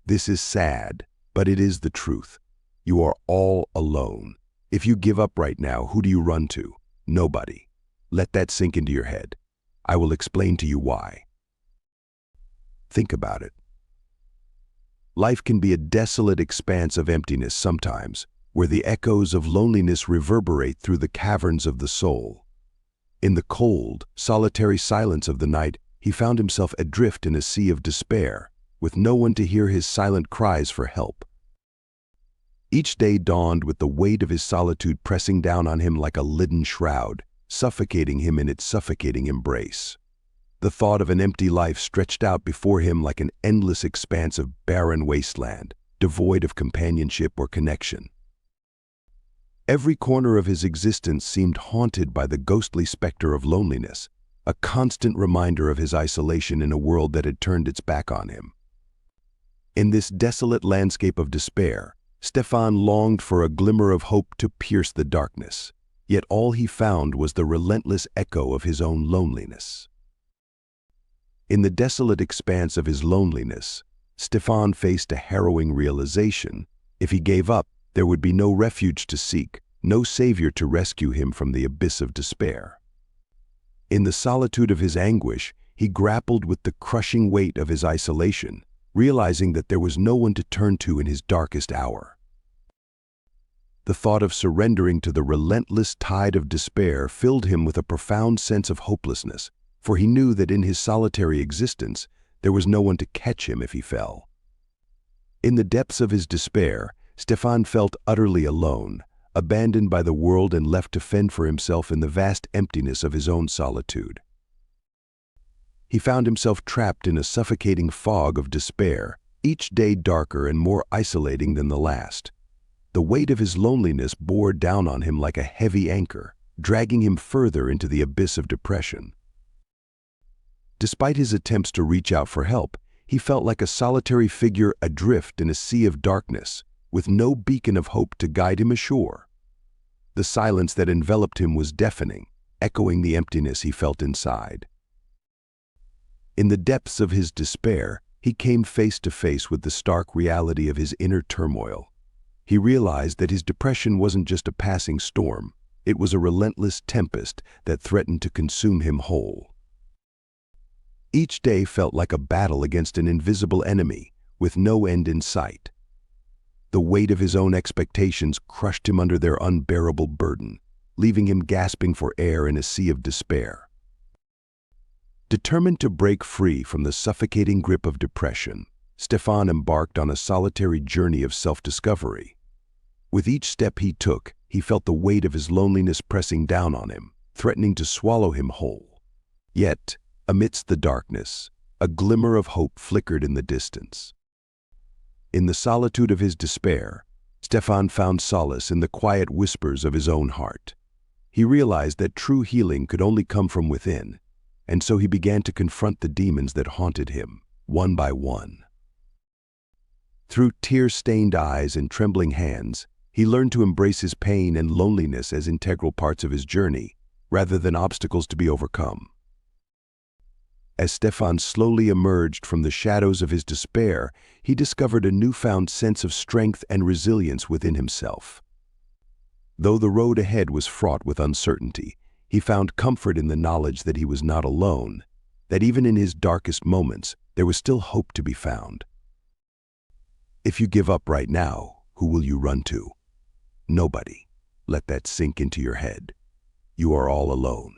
This is sad, but it is the truth. You are all alone. If you give up right now, who do you run to? Nobody. Let that sink into your head. I will explain to you why. Think about it. Life can be a desolate expanse of emptiness sometimes, where the echoes of loneliness reverberate through the caverns of the soul. In the cold, solitary silence of the night, he found himself adrift in a sea of despair, with no one to hear his silent cries for help. Each day dawned with the weight of his solitude pressing down on him like a leaden shroud, suffocating him in its suffocating embrace. The thought of an empty life stretched out before him like an endless expanse of barren wasteland, devoid of companionship or connection. Every corner of his existence seemed haunted by the ghostly specter of loneliness, a constant reminder of his isolation in a world that had turned its back on him. In this desolate landscape of despair, Stefan longed for a glimmer of hope to pierce the darkness, yet all he found was the relentless echo of his own loneliness. In the desolate expanse of his loneliness, Stefan faced a harrowing realization. If he gave up, there would be no refuge to seek, no savior to rescue him from the abyss of despair. In the solitude of his anguish, he grappled with the crushing weight of his isolation, realizing that there was no one to turn to in his darkest hour. The thought of surrendering to the relentless tide of despair filled him with a profound sense of hopelessness, for he knew that in his solitary existence, there was no one to catch him if he fell. In the depths of his despair, Stefan felt utterly alone, abandoned by the world and left to fend for himself in the vast emptiness of his own solitude. He found himself trapped in a suffocating fog of despair, each day darker and more isolating than the last. The weight of his loneliness bore down on him like a heavy anchor, dragging him further into the abyss of depression. Despite his attempts to reach out for help, he felt like a solitary figure adrift in a sea of darkness, with no beacon of hope to guide him ashore. The silence that enveloped him was deafening, echoing the emptiness he felt inside. In the depths of his despair, he came face to face with the stark reality of his inner turmoil. He realized that his depression wasn't just a passing storm, it was a relentless tempest that threatened to consume him whole. Each day felt like a battle against an invisible enemy, with no end in sight. The weight of his own expectations crushed him under their unbearable burden, leaving him gasping for air in a sea of despair. Determined to break free from the suffocating grip of depression, Stefan embarked on a solitary journey of self-discovery. With each step he took, he felt the weight of his loneliness pressing down on him, threatening to swallow him whole. Yet, amidst the darkness, a glimmer of hope flickered in the distance. In the solitude of his despair, Stefan found solace in the quiet whispers of his own heart. He realized that true healing could only come from within, and so he began to confront the demons that haunted him, one by one. Through tear-stained eyes and trembling hands, he learned to embrace his pain and loneliness as integral parts of his journey, rather than obstacles to be overcome. As Stefan slowly emerged from the shadows of his despair, he discovered a newfound sense of strength and resilience within himself. Though the road ahead was fraught with uncertainty, he found comfort in the knowledge that he was not alone, that even in his darkest moments, there was still hope to be found. If you give up right now, who will you run to? Nobody. Let that sink into your head. You are all alone.